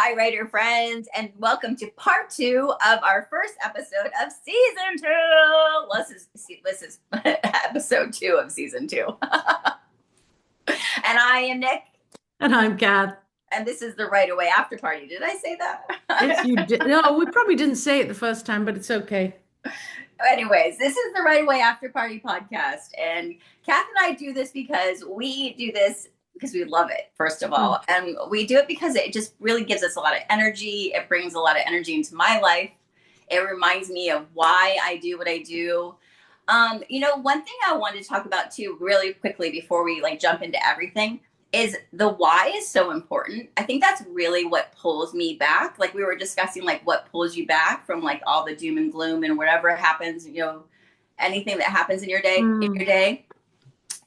Hi, writer friends, and welcome to part two of our first episode of season two. This is episode two of season two. And I am Nick, And I'm Kath. and this is the Right Away After Party. Did I say Yes, that? you did. No, we probably didn't say it the first time, but it's okay. Anyways, this is the Right Away After Party podcast, and Kath and I do this because we do this because we love it, first of Mm. all, and we do it because it just really gives us a lot of energy. It brings a lot of energy into my life. It reminds me of why I do what I do. One thing I wanted to talk about too, really quickly before we like jump into everything, is the why is so important. I think that's really what pulls me back. Like we were discussing, like what pulls you back from like all the doom and gloom and whatever happens, anything that happens in your Mm. day.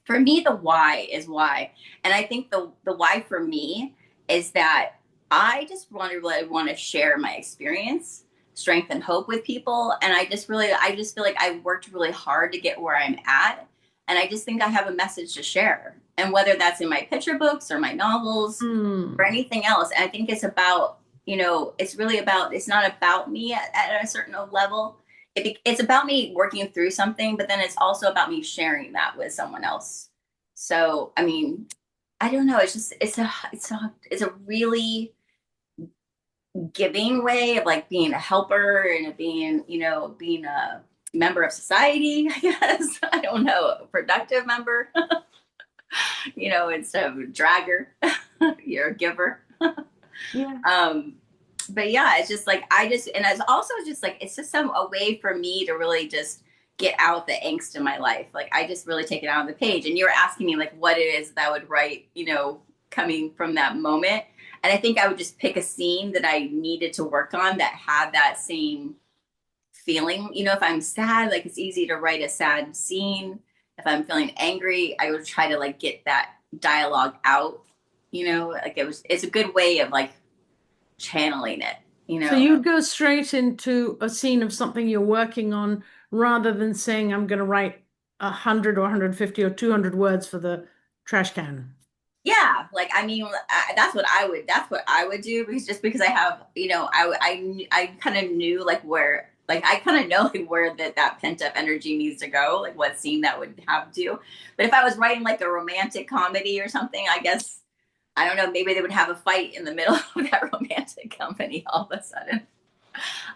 For me, the why is why. And I think the why for me is that I just really want to share my experience, strength and hope with people. And I just feel like I worked really hard to get where I'm at. And I just think I have a message to share. And whether that's in my picture books or my novels or Mm. anything else, and I think it's about, it's really about, it's not about me at a certain level. It's about me working through something, but then it's also about me sharing that with someone else. So, I mean, I don't know. It's just, it's a really giving way of like being a helper and being, being a member of society, I guess. I don't know, a productive member, instead of a dragger, you're a giver. Yeah. um, but yeah, it's just like and it's also just like it's just a way for me to really just get out the angst in my life. Like I just really take it out on the page. And you were asking me like what it is that I would write, coming from that moment. And I think I would just pick a scene that I needed to work on that had that same feeling. If I'm sad, like it's easy to write a sad scene. If I'm feeling angry, I would try to like get that dialogue out. Like it's a good way of like channeling it, you So know? you'd go straight into a scene of something you're working on rather than saying, I'm going to write 100 or 150 or 200 words for the trash can. Yeah. Like, I mean, that's what I would do because I have, I kind of knew like where, like, I kind of know like where that pent up energy needs to go, like what scene that would have to. But if I was writing like a romantic comedy or something, I guess, I don't know, maybe they would have a fight in the middle of that romantic comedy all of a sudden.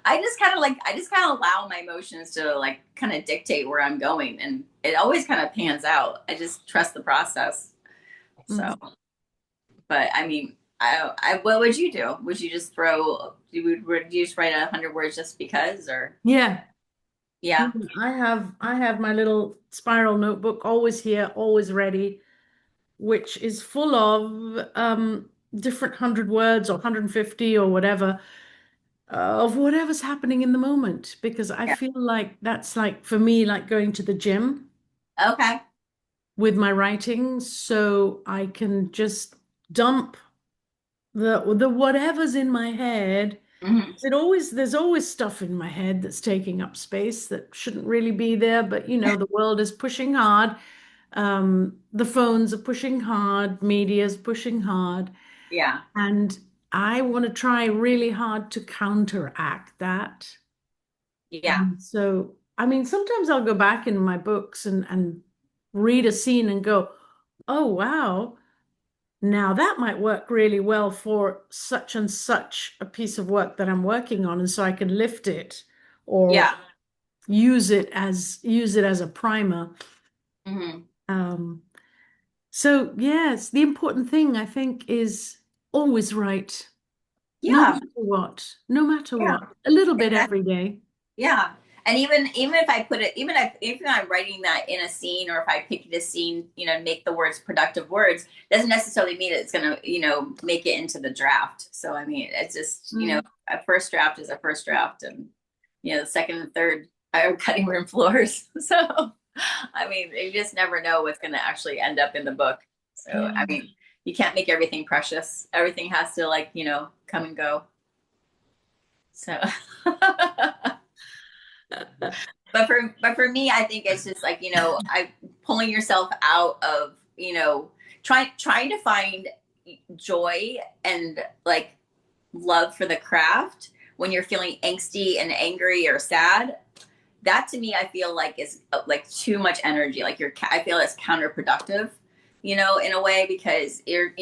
I just kind of allow my emotions to like kind of dictate where I'm going, and it always kind of pans out. I just trust the process. So, Mm. but I mean, what would you do? Would you just would you just write 100 words just because, or Yeah. Yeah. yeah, I have my little spiral notebook always here, always ready, which is full of different 100 words or 150 or whatever of whatever's happening in the moment because I yeah, feel like that's like for me like going to the gym okay, with my writing so I can just dump the whatever's in my head. hmm, There's always stuff in my head that's taking up space that shouldn't really be there, but the world is pushing hard. The phones are pushing hard, media's pushing hard, yeah, and I want to try really hard to counteract that. yeah, So, I mean, sometimes I'll go back in my books and read a scene and go, oh, wow, now that might work really well for such and such a piece of work that I'm working on. And so I can lift it or yeah, use it as a primer. hmm, Um, so yes, the important thing I think is always write, no yeah, matter what, no matter yeah. what, a little bit Exactly. every day. Yeah. And even if I put it, even if I'm writing that in a scene, or if I pick a scene, make the words productive words, doesn't necessarily mean it's gonna, make it into the draft. So I mean, it's just, Mm. a first draft is a first draft, and the second and third are cutting room floors. So I mean, you just never know what's gonna actually end up in the book. So Yeah. I mean, you can't make everything precious. Everything has to like, come and go. So but for me, I think it's just like, I pulling yourself out of, trying to find joy and like love for the craft when you're feeling angsty and angry or sad, that to me I feel like is like too much energy. Like I feel it's counterproductive, in a way, because you're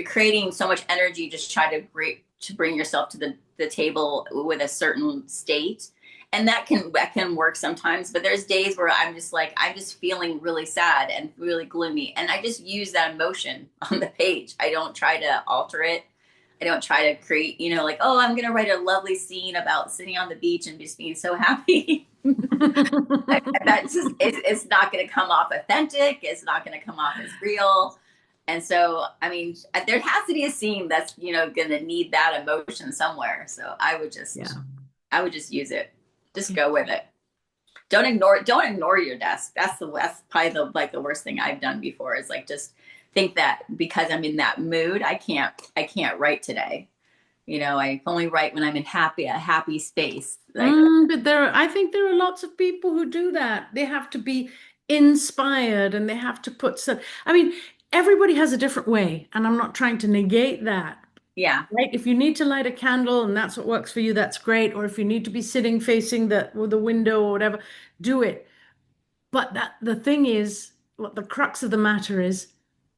creating so much energy just try to bring yourself to the table with a certain state. And that can work sometimes, but there's days where I'm just feeling really sad and really gloomy, and I just use that emotion on the page. I don't try to alter it. I don't try to create, like, oh, I'm going to write a lovely scene about sitting on the beach and just being so happy. That's just, it's not going to come off authentic. It's not going to come off as real. And so, I mean, there has to be a scene that's, going to need that emotion somewhere. So Yeah. I would just use it. Just Yeah. go with it. Don't ignore your desk. That's probably the worst thing I've done before, is like just think that because I'm in that mood, I can't write today. I only write when I'm in a happy space. Like, But I think there are lots of people who do that. They have to be inspired and they have to put some, I mean, everybody has a different way, and I'm not trying to negate that. yeah, Right? If you need to light a candle and that's what works for you, that's great. Or if you need to be sitting facing the window or whatever, do it. But the thing is, what the crux of the matter is,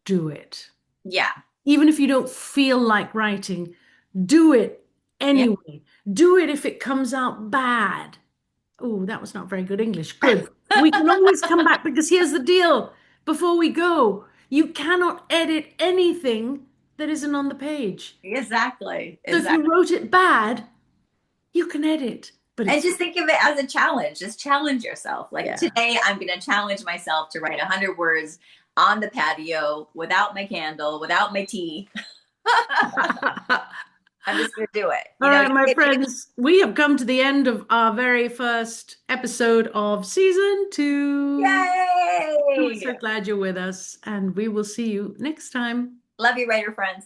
do it. yeah, Even if you don't feel like writing, do it yeah. anyway. Do it if it comes out bad. Oh, that was not very good English. Good. We can always come back, because here's the deal. Before we go, you cannot edit anything that isn't on the page. Exactly, So if exactly. you wrote it bad, you can edit, but And it's, just think of it as a challenge. Just challenge yourself. Like, yeah. today, I'm going to challenge myself to write 100 words on the patio without my candle, without my tea. I'm just going to do it. All right, my friends, we have come to the end of our very first episode of season 2. We're Yay! so glad you're with us, and we will see you next time. Love you, writer friends.